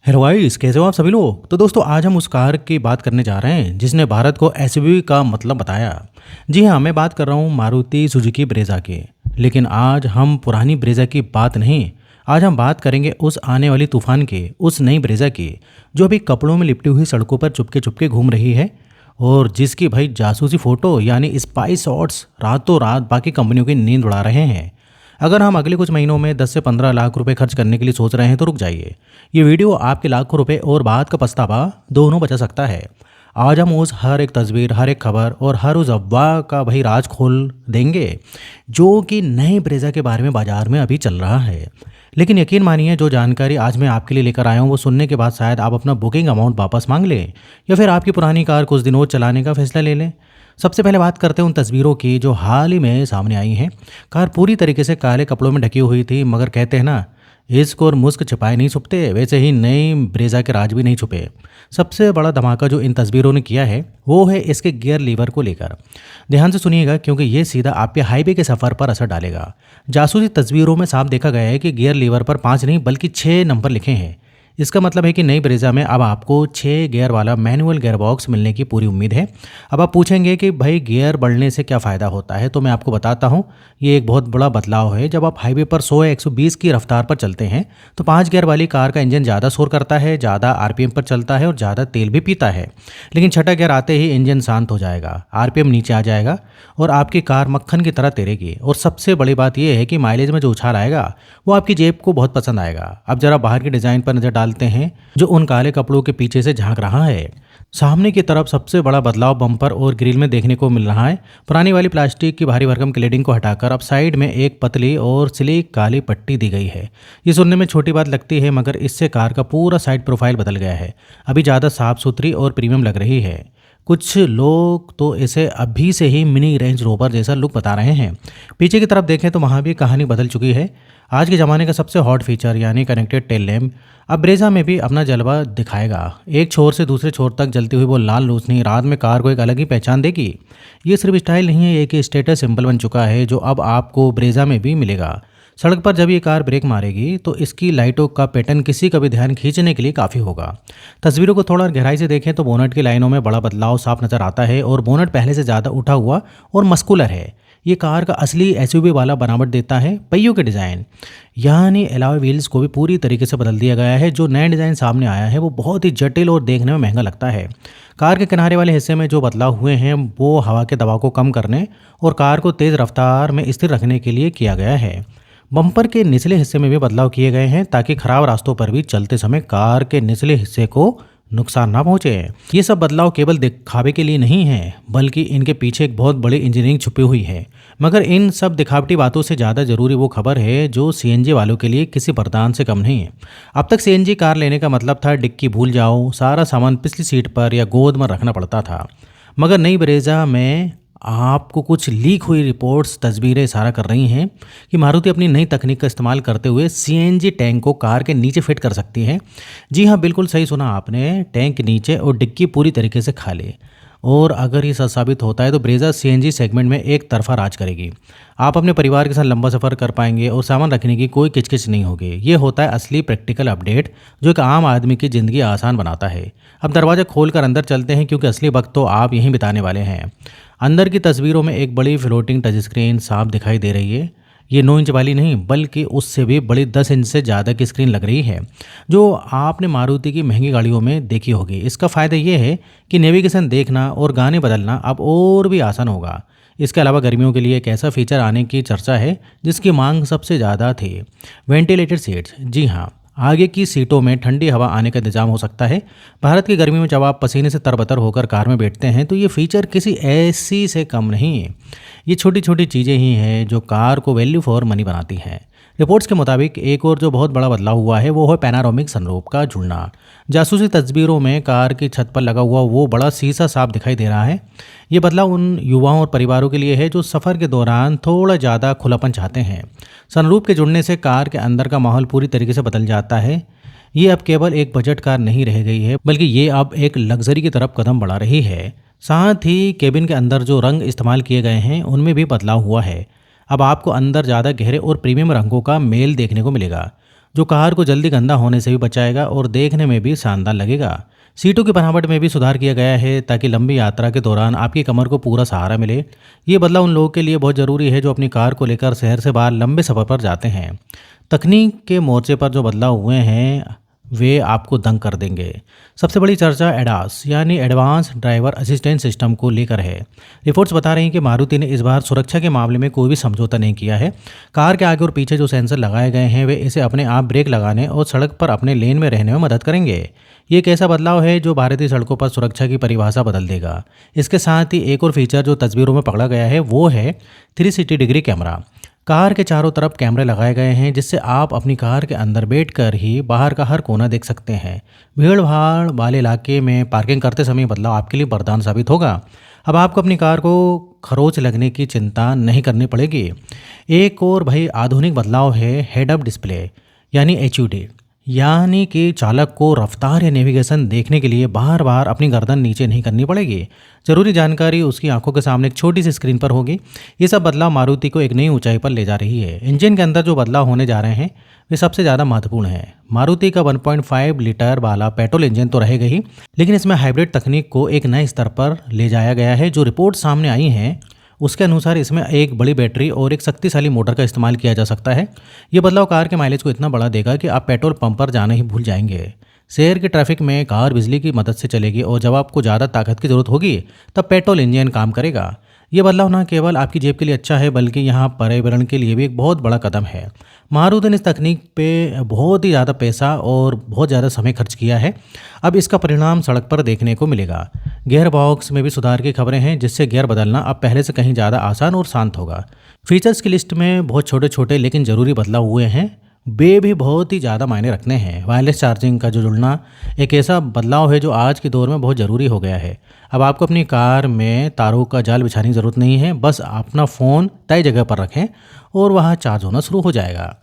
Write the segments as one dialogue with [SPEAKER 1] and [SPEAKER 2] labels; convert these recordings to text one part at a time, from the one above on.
[SPEAKER 1] Hello guys, कैसे हो आप सभी लोग। तो दोस्तों आज हम उस कार की बात करने जा रहे हैं जिसने भारत को एसयूवी का मतलब बताया। जी हाँ, मैं बात कर रहा हूँ मारुति सुजुकी ब्रेजा की। लेकिन आज हम पुरानी ब्रेजा की बात नहीं, आज हम बात करेंगे उस आने वाली तूफान की, उस नई ब्रेजा की जो अभी कपड़ों में लिपटी हुई सड़कों पर चुपके चुपके घूम रही है और जिसकी भाई जासूसी फोटो यानी स्पाई शॉट्स रातों रात बाकी कंपनियों की नींद उड़ा रहे हैं। अगर हम अगले कुछ महीनों में 10 से 15 लाख रुपए खर्च करने के लिए सोच रहे हैं तो रुक जाइए। ये वीडियो आपके लाखों रुपए और बाद का पछतावा दोनों बचा सकता है। आज हम उस हर एक तस्वीर, हर एक खबर और हर उस अफवाह का भाई राज खोल देंगे जो कि नए ब्रेजा के बारे में बाजार में अभी चल रहा है। लेकिन यकीन मानिए, जो जानकारी आज मैं आपके लिए लेकर आया हूँ वो सुनने के बाद शायद आप अपना बुकिंग अमाउंट वापस मांग लें या फिर आपकी पुरानी कार कुछ दिन और चलाने का फैसला ले लें। सबसे पहले बात करते हैं उन तस्वीरों की जो हाल ही में सामने आई हैं। कार पूरी तरीके से काले कपड़ों में ढकी हुई थी, मगर कहते हैं ना, इश्क और मुस्क छिपाए नहीं छुपते, वैसे ही नई ब्रेजा के राज भी नहीं छुपे। सबसे बड़ा धमाका जो इन तस्वीरों ने किया है वो है इसके गियर लीवर को लेकर। ध्यान से सुनिएगा क्योंकि ये सीधा आपके हाईवे के सफ़र पर असर डालेगा। जासूसी तस्वीरों में साफ देखा गया है कि गियर लीवर पर 5 नहीं बल्कि 6 नंबर लिखे हैं। इसका मतलब है कि नई ब्रेजा में अब आपको 6 गियर वाला मैनुअल गियर बॉक्स मिलने की पूरी उम्मीद है। अब आप पूछेंगे कि भाई गियर बढ़ने से क्या फ़ायदा होता है, तो मैं आपको बताता हूँ। ये एक बहुत बड़ा बदलाव है। जब आप हाईवे पर 100 या 120 की रफ्तार पर चलते हैं तो 5 गियर वाली कार का इंजन ज़्यादा शोर करता है, ज़्यादा आरपीएम पर चलता है और ज़्यादा तेल भी पीता है। लेकिन छठा गियर आते ही इंजन शांत हो जाएगा, आरपीएम नीचे आ जाएगा और आपकी कार मक्खन की तरह तैरेगी। और सबसे बड़ी बात यह है कि माइलेज में जो उछाल आएगा वो आपकी जेब को बहुत पसंद आएगा। अब जरा बाहर की डिज़ाइन पर नज़र डालते हैं जो उन काले कपड़ों के पीछे से झांक रहा है। सामने की तरफ सबसे बड़ा बदलाव बम्पर और ग्रिल में देखने को मिल रहा है। पुरानी वाली प्लास्टिक की भारी भरकम क्लेडिंग को हटाकर अब साइड में एक पतली और स्लीक काली पट्टी दी गई है। ये सुनने में छोटी बात लगती है, मगर इससे कार का पूरा साइड प्रोफाइल बदल गया है। अभी ज़्यादा साफ सुथरी और प्रीमियम लग रही है। कुछ लोग तो इसे अभी से ही मिनी रेंज रोवर जैसा लुक बता रहे हैं। पीछे की तरफ देखें तो वहाँ भी कहानी बदल चुकी है। आज के ज़माने का सबसे हॉट फीचर यानी कनेक्टेड टेल लैम्प अब ब्रेजा में भी अपना जलवा दिखाएगा। एक छोर से दूसरे छोर तक जलती हुई वो लाल रोशनी रात में कार को एक अलग ही पहचान देगी। ये सिर्फ स्टाइल नहीं है, ये एक स्टेटस सिंबल बन चुका है जो अब आपको ब्रेजा में भी मिलेगा। सड़क पर जब ये कार ब्रेक मारेगी तो इसकी लाइटों का पैटर्न किसी का भी ध्यान खींचने के लिए काफ़ी होगा। तस्वीरों को थोड़ा गहराई से देखें तो बोनट की लाइनों में बड़ा बदलाव साफ नज़र आता है और बोनट पहले से ज़्यादा उठा हुआ और मस्कुलर है। ये कार का असली एसयूवी वाला बनावट देता है। पहियों के डिज़ाइन यानी एलॉय व्हील्स को भी पूरी तरीके से बदल दिया गया है। जो नया डिज़ाइन सामने आया है वो बहुत ही जटिल और देखने में महंगा लगता है। कार के किनारे वाले हिस्से में जो बदलाव हुए हैं वो हवा के दबाव को कम करने और कार को तेज़ रफ्तार में स्थिर रखने के लिए किया गया है। बम्पर के निचले हिस्से में भी बदलाव किए गए हैं ताकि खराब रास्तों पर भी चलते समय कार के निचले हिस्से को नुकसान ना पहुंचे। ये सब बदलाव केवल दिखावे के लिए नहीं है, बल्कि इनके पीछे एक बहुत बड़ी इंजीनियरिंग छुपी हुई है। मगर इन सब दिखावटी बातों से ज़्यादा ज़रूरी वो खबर है जो सीएनजी वालों के लिए किसी वरदान से कम नहीं है। अब तक सीएनजी कार लेने का मतलब था डिक्की भूल जाओ, सारा सामान पिछली सीट पर या गोद में रखना पड़ता था। मगर नई ब्रेजा में आपको कुछ लीक हुई रिपोर्ट्स, तस्वीरें इशारा कर रही हैं कि मारुति अपनी नई तकनीक का इस्तेमाल करते हुए सीएनजी टैंक को कार के नीचे फिट कर सकती है। जी हाँ, बिल्कुल सही सुना आपने, टैंक नीचे और डिक्की पूरी तरीके से खाली। और अगर ये सच साबित होता है तो ब्रेजा सीएनजी सेगमेंट में एक तरफा राज करेगी। आप अपने परिवार के साथ लंबा सफ़र कर पाएंगे और सामान रखने की कोई किचकिच नहीं होगी। ये होता है असली प्रैक्टिकल अपडेट जो एक आम आदमी की ज़िंदगी आसान बनाता है। अब दरवाज़ा खोलकर अंदर चलते हैं क्योंकि असली वक्त तो आप यहीं बिताने वाले हैं। अंदर की तस्वीरों में एक बड़ी फ्लोटिंग टच स्क्रीन साफ दिखाई दे रही है। ये 9 इंच वाली नहीं बल्कि उससे भी बड़ी 10 इंच से ज़्यादा की स्क्रीन लग रही है जो आपने मारुति की महंगी गाड़ियों में देखी होगी। इसका फ़ायदा ये है कि नेविगेशन देखना और गाने बदलना अब और भी आसान होगा। इसके अलावा गर्मियों के लिए एक ऐसा फीचर आने की चर्चा है जिसकी मांग सबसे ज़्यादा थी, वेंटिलेटेड सीट्स। जी हाँ, आगे की सीटों में ठंडी हवा आने का इंतजाम हो सकता है। भारत की गर्मी में जब आप पसीने से तरबतर होकर कार में बैठते हैं तो ये फीचर किसी ऐसी से कम नहीं है। ये छोटी छोटी चीज़ें ही हैं जो कार को वैल्यू फॉर मनी बनाती हैं। रिपोर्ट्स के मुताबिक एक और जो बहुत बड़ा बदलाव हुआ है वो है पैनारोमिक सनरूफ का जुड़ना। जासूसी तस्वीरों में कार की छत पर लगा हुआ वो बड़ा शीशा साफ दिखाई दे रहा है। ये बदलाव उन युवाओं और परिवारों के लिए है जो सफ़र के दौरान थोड़ा ज़्यादा खुलापन चाहते हैं। सनरूफ के जुड़ने से कार के अंदर का माहौल पूरी तरीके से बदल जाता है। ये अब केवल एक बजट कार नहीं रह गई है, बल्कि ये अब एक लग्जरी की तरफ कदम बढ़ा रही है। साथ ही केबिन के अंदर जो रंग इस्तेमाल किए गए हैं उनमें भी बदलाव हुआ है। अब आपको अंदर ज़्यादा गहरे और प्रीमियम रंगों का मेल देखने को मिलेगा। जो कार को जल्दी गंदा होने से भी बचाएगा और देखने में भी शानदार लगेगा। सीटों की बनावट में भी सुधार किया गया है ताकि लंबी यात्रा के दौरान आपकी कमर को पूरा सहारा मिले। ये बदलाव उन लोगों के लिए बहुत ज़रूरी है जो अपनी कार को लेकर शहर से बाहर लंबे सफ़र पर जाते हैं। तकनीक के मोर्चे पर जो बदलाव हुए हैं वे आपको दंग कर देंगे। सबसे बड़ी चर्चा एडास यानी एडवांस ड्राइवर असिस्टेंट सिस्टम को लेकर है। रिपोर्ट्स बता रही हैं कि मारुति ने इस बार सुरक्षा के मामले में कोई भी समझौता नहीं किया है। कार के आगे और पीछे जो सेंसर लगाए गए हैं वे इसे अपने आप ब्रेक लगाने और सड़क पर अपने लेन में रहने में मदद करेंगे। ये एक ऐसा बदलाव है जो भारतीय सड़कों पर सुरक्षा की परिभाषा बदल देगा। इसके साथ ही एक और फीचर जो तस्वीरों में पकड़ा गया है वो है 360 डिग्री कैमरा। कार के चारों तरफ कैमरे लगाए गए हैं जिससे आप अपनी कार के अंदर बैठकर ही बाहर का हर कोना देख सकते हैं। भीड़ भाड़ वाले इलाके में पार्किंग करते समय बदलाव आपके लिए वरदान साबित होगा। अब आपको अपनी कार को खरोच लगने की चिंता नहीं करनी पड़ेगी। एक और भाई आधुनिक बदलाव है हेड अप डिस्प्ले यानी HUD, यानी कि चालक को रफ्तार या नेविगेशन देखने के लिए बार बार अपनी गर्दन नीचे नहीं करनी पड़ेगी। ज़रूरी जानकारी उसकी आंखों के सामने एक छोटी सी स्क्रीन पर होगी। ये सब बदलाव मारुति को एक नई ऊंचाई पर ले जा रही है। इंजन के अंदर जो बदलाव होने जा रहे हैं वे सबसे ज़्यादा महत्वपूर्ण है। मारुति का 1.5 लीटर वाला पेट्रोल इंजन तो रहेगा ही, लेकिन इसमें हाइब्रिड तकनीक को एक नए स्तर पर ले जाया गया है। जो रिपोर्ट सामने आई हैं उसके अनुसार इसमें एक बड़ी बैटरी और एक शक्तिशाली मोटर का इस्तेमाल किया जा सकता है। ये बदलाव कार के माइलेज को इतना बढ़ा देगा कि आप पेट्रोल पंप पर जाना ही भूल जाएंगे। शहर के ट्रैफिक में कार बिजली की मदद से चलेगी और जब आपको ज़्यादा ताकत की ज़रूरत होगी तब पेट्रोल इंजन काम करेगा। ये बदलाव न केवल आपकी जेब के लिए अच्छा है बल्कि यहाँ पर्यावरण के लिए भी एक बहुत बड़ा कदम है। मारुति ने इस तकनीक पे बहुत ही ज़्यादा पैसा और बहुत ज़्यादा समय खर्च किया है। अब इसका परिणाम सड़क पर देखने को मिलेगा। गियर बॉक्स में भी सुधार की खबरें हैं जिससे गियर बदलना अब पहले से कहीं ज़्यादा आसान और शांत होगा। फीचर्स की लिस्ट में बहुत छोटे छोटे लेकिन ज़रूरी बदलाव हुए हैं। वे भी बहुत ही ज़्यादा मायने रखते हैं। वायरलेस चार्जिंग का जो जुड़ना एक ऐसा बदलाव है जो आज के दौर में बहुत ज़रूरी हो गया है। अब आपको अपनी कार में तारों का जाल बिछाने की ज़रूरत नहीं है, बस अपना फ़ोन तय जगह पर रखें और वहाँ चार्ज होना शुरू हो जाएगा।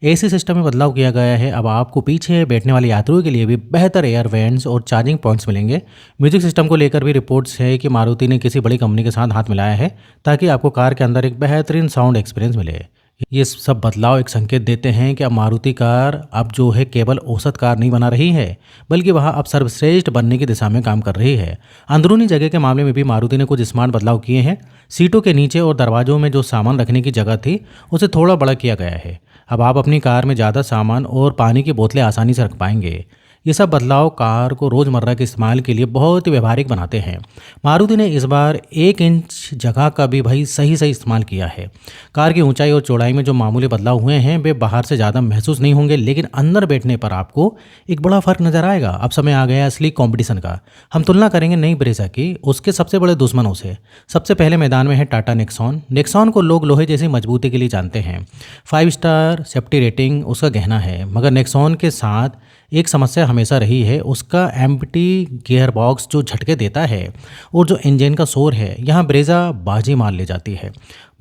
[SPEAKER 1] एसी सिस्टम में बदलाव किया गया है। अब आपको पीछे बैठने वाले यात्रियों के लिए भी बेहतर एयर वेंट्स और चार्जिंग पॉइंट्स मिलेंगे। म्यूजिक सिस्टम को लेकर भी रिपोर्ट्स है कि मारुति ने किसी बड़ी कंपनी के साथ हाथ मिलाया है ताकि आपको कार के अंदर एक बेहतरीन साउंड एक्सपीरियंस मिले। ये सब बदलाव एक संकेत देते हैं कि अब मारुति कार अब जो है केवल औसत कार नहीं बना रही है बल्कि वह अब सर्वश्रेष्ठ बनने की दिशा में काम कर रही है। अंदरूनी जगह के मामले में भी मारुति ने कुछ स्मार्ट बदलाव किए हैं। सीटों के नीचे और दरवाजों में जो सामान रखने की जगह थी उसे थोड़ा बड़ा किया गया है। अब आप अपनी कार में ज़्यादा सामान और पानी की बोतलें आसानी से रख पाएंगे। ये सब बदलाव कार को रोज़मर्रा के इस्तेमाल के लिए बहुत ही व्यवहारिक बनाते हैं। मारुति ने इस बार 1 इंच जगह का भी भाई सही इस्तेमाल किया है। कार की ऊंचाई और चौड़ाई में जो मामूली बदलाव हुए हैं वे बाहर से ज़्यादा महसूस नहीं होंगे, लेकिन अंदर बैठने पर आपको एक बड़ा फर्क नजर आएगा। अब समय आ गया असली कंपटीशन का। हम तुलना करेंगे नई ब्रेजा की उसके सबसे बड़े दुश्मनों से। सबसे पहले मैदान में है टाटा नेक्सॉन। नेक्सॉन को लोग लोहे जैसी मजबूती के लिए जानते हैं। 5 स्टार सेफ्टी रेटिंग उसका गहना है, मगर नेक्सॉन के साथ एक समस्या हमेशा रही है उसका एम्प्टी गियर बॉक्स जो झटके देता है और जो इंजन का शोर है। यहाँ ब्रेजा बाजी मार ले जाती है।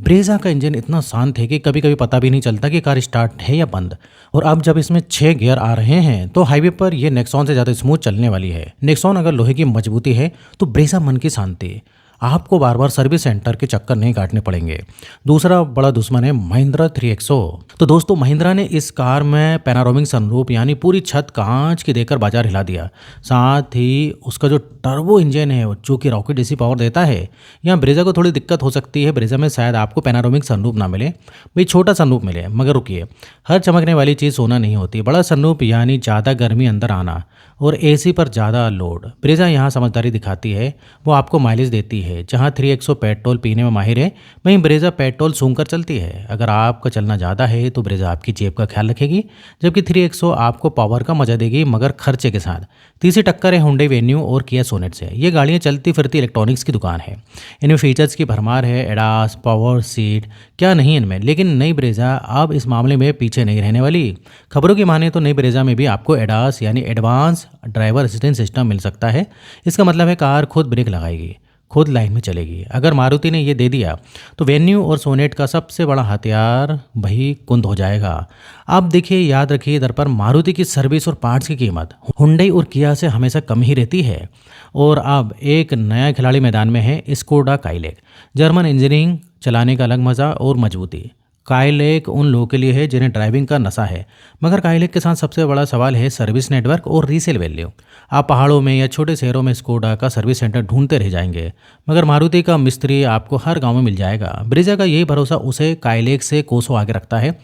[SPEAKER 1] ब्रेजा का इंजन इतना शांत है कि कभी कभी पता भी नहीं चलता कि कार स्टार्ट है या बंद। और अब जब इसमें 6 गियर आ रहे हैं तो हाईवे पर यह नेक्सॉन से ज़्यादा स्मूथ चलने वाली है। नेक्सॉन अगर लोहे की मजबूती है तो ब्रेजा मन की शांति। आपको बार बार सर्विस सेंटर के चक्कर नहीं काटने पड़ेंगे। दूसरा बड़ा दुश्मन है महिंद्रा 3XO। तो दोस्तों महिंद्रा ने इस कार में पैनारोमिक सनरूफ यानी पूरी छत कांच की देकर बाजार हिला दिया। साथ ही उसका जो टर्बो इंजन है जो कि रॉकेट जैसी पावर देता है। यहाँ ब्रेजा को थोड़ी दिक्कत हो सकती है। ब्रेजा में शायद आपको पैनारोमिक सनरूफ ना मिले, भाई छोटा सनरूफ मिले। मगर रुकिए, हर चमकने वाली चीज़ सोना नहीं होती। बड़ा सनरूफ यानी ज़्यादा गर्मी अंदर आना और एसी पर ज़्यादा लोड। ब्रेजा यहाँ समझदारी दिखाती है, वो आपको माइलेज देती है। जहाँ 3XO पेट्रोल पीने में माहिर है वहीं ब्रेजा पेट्रोल सूंघकर चलती है। अगर आपका चलना ज़्यादा है तो ब्रेजा आपकी जेब का ख्याल रखेगी, जबकि 3XO आपको पावर का मजा देगी मगर खर्चे के साथ। तीसरी टक्कर है हुंडई वेन्यू और किया सोनेट से। ये गाड़ियाँ चलती फिरती इलेक्ट्रॉनिक्स की दुकान है। इनमें फीचर्स की भरमार है, एडास, पावर सीट, क्या नहीं इनमें। लेकिन नई ब्रेजा अब इस मामले में पीछे नहीं रहने वाली। खबरों की माने तो नई ब्रेजा में भी आपको एडास यानी एडवांस ड्राइवर असिस्टेंट सिस्टम मिल सकता है। इसका मतलब है कार खुद ब्रेक लगाएगी, खुद लाइन में चलेगी। अगर मारुति ने ये दे दिया तो वेन्यू और सोनेट का सबसे बड़ा हथियार वही कुंद हो जाएगा। अब देखिए, याद रखिए इधर पर मारुति की सर्विस और पार्ट्स की कीमत हुंडई और किया से हमेशा कम ही रहती है। और अब एक नया खिलाड़ी मैदान में है, स्कोडा काइलेक। जर्मन इंजीनियरिंग, चलाने का अलग मज़ा और मजबूती। काइलेक उन लोगों के लिए है जिन्हें ड्राइविंग का नशा है, मगर काइलेक के साथ सबसे बड़ा सवाल है सर्विस नेटवर्क और रीसेल वैल्यू। आप पहाड़ों में या छोटे शहरों में स्कोडा का सर्विस सेंटर ढूंढते रह जाएंगे, मगर मारुति का मिस्त्री आपको हर गांव में मिल जाएगा। ब्रेजा का यही भरोसा उसे काइलेक से कोसों आगे रखता है।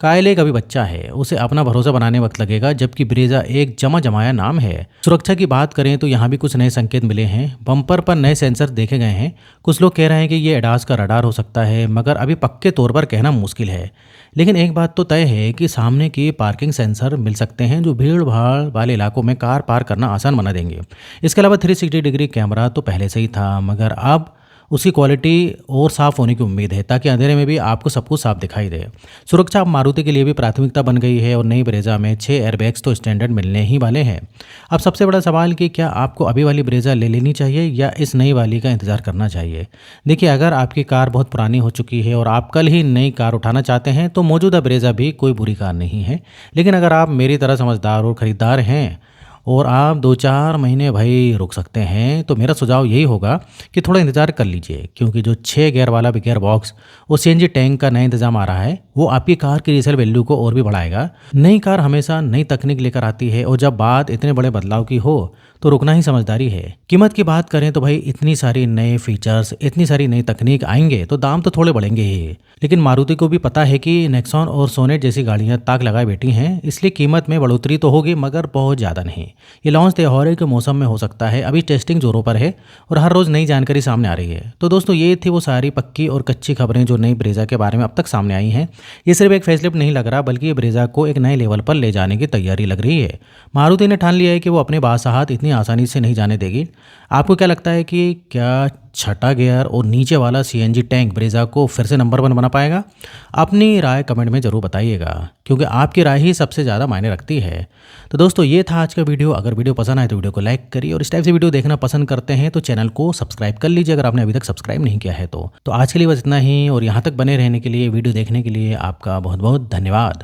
[SPEAKER 1] काइलेक अभी बच्चा है, उसे अपना भरोसा बनाने वक्त लगेगा, जबकि ब्रेजा एक जमा जमाया नाम है। सुरक्षा की बात करें तो यहाँ भी कुछ नए संकेत मिले हैं। बम्पर पर नए सेंसर देखे गए हैं। कुछ लोग कह रहे हैं कि ये एडास का रडार हो सकता है, मगर अभी पक्के तौर पर कहना मुश्किल है। लेकिन एक बात तो तय है कि सामने के पार्किंग सेंसर मिल सकते हैं जो भीड़ भाड़ वाले इलाकों में कार पार्क करना आसान बना देंगे। इसके अलावा 360 डिग्री कैमरा तो पहले से ही था, मगर अब उसकी क्वालिटी और साफ़ होने की उम्मीद है, ताकि अंधेरे में भी आपको सब कुछ साफ दिखाई दे। सुरक्षा अब मारुति के लिए भी प्राथमिकता बन गई है और नई ब्रेजा में 6 एयरबैग्स तो स्टैंडर्ड मिलने ही वाले हैं। अब सबसे बड़ा सवाल कि क्या आपको अभी वाली ब्रेजा ले लेनी चाहिए या इस नई वाली का इंतज़ार करना चाहिए। देखिए, अगर आपकी कार बहुत पुरानी हो चुकी है और आप कल ही नई कार उठाना चाहते हैं तो मौजूदा ब्रेजा भी कोई बुरी कार नहीं है। लेकिन अगर आप मेरी तरह समझदार और ख़रीदार हैं और आप 2-4 महीने भाई रुक सकते हैं, तो मेरा सुझाव यही होगा कि थोड़ा इंतज़ार कर लीजिए, क्योंकि जो 6 गियर वाला गियर बॉक्स और सीएनजी टैंक का नया इंतज़ाम आ रहा है, वो आपकी कार की रीसेल वैल्यू को और भी बढ़ाएगा। नई कार हमेशा नई तकनीक लेकर आती है और जब बात इतने बड़े बदलाव की हो तो रुकना ही समझदारी है। कीमत की बात करें तो भाई इतनी सारी नए फीचर्स, इतनी सारी नई तकनीक आएंगे तो दाम तो थोड़े बढ़ेंगे ही। लेकिन मारुति को भी पता है कि नेक्सॉन और सोनेट जैसी गाड़ियां ताक लगाए बैठी हैं, इसलिए कीमत में बढ़ोतरी तो होगी, मगर बहुत ज़्यादा नहीं। ये लॉन्च त्योहार के मौसम में हो सकता है। अभी टेस्टिंग जोरों पर है और हर रोज़ नई जानकारी सामने आ रही है। तो दोस्तों, ये थी वो सारी पक्की और कच्ची खबरें जो नई ब्रेजा के बारे में अब तक सामने आई हैं। ये सिर्फ एक फेसलिफ्ट नहीं लग रहा, बल्कि ये ब्रेजा को एक नए लेवल पर ले जाने की तैयारी लग रही है। मारुति ने ठान लिया है कि वो अपने बादशाहत इतनी आसानी से नहीं जाने देगी। आपको क्या लगता है कि क्या छठा गियर और नीचे वाला सीएनजी टैंक ब्रेजा को फिर से नंबर 1 बना पाएगा? अपनी राय कमेंट में ज़रूर बताइएगा, क्योंकि आपकी राय ही सबसे ज़्यादा मायने रखती है। तो दोस्तों, ये था आज का वीडियो। अगर वीडियो पसंद आए तो वीडियो को लाइक करिए, और इस टाइप से वीडियो देखना पसंद करते हैं तो चैनल को सब्सक्राइब कर लीजिए अगर आपने अभी तक सब्सक्राइब नहीं किया है तो। आज के लिए बस इतना ही, और यहाँ तक बने रहने के लिए, वीडियो देखने के लिए आपका बहुत बहुत धन्यवाद।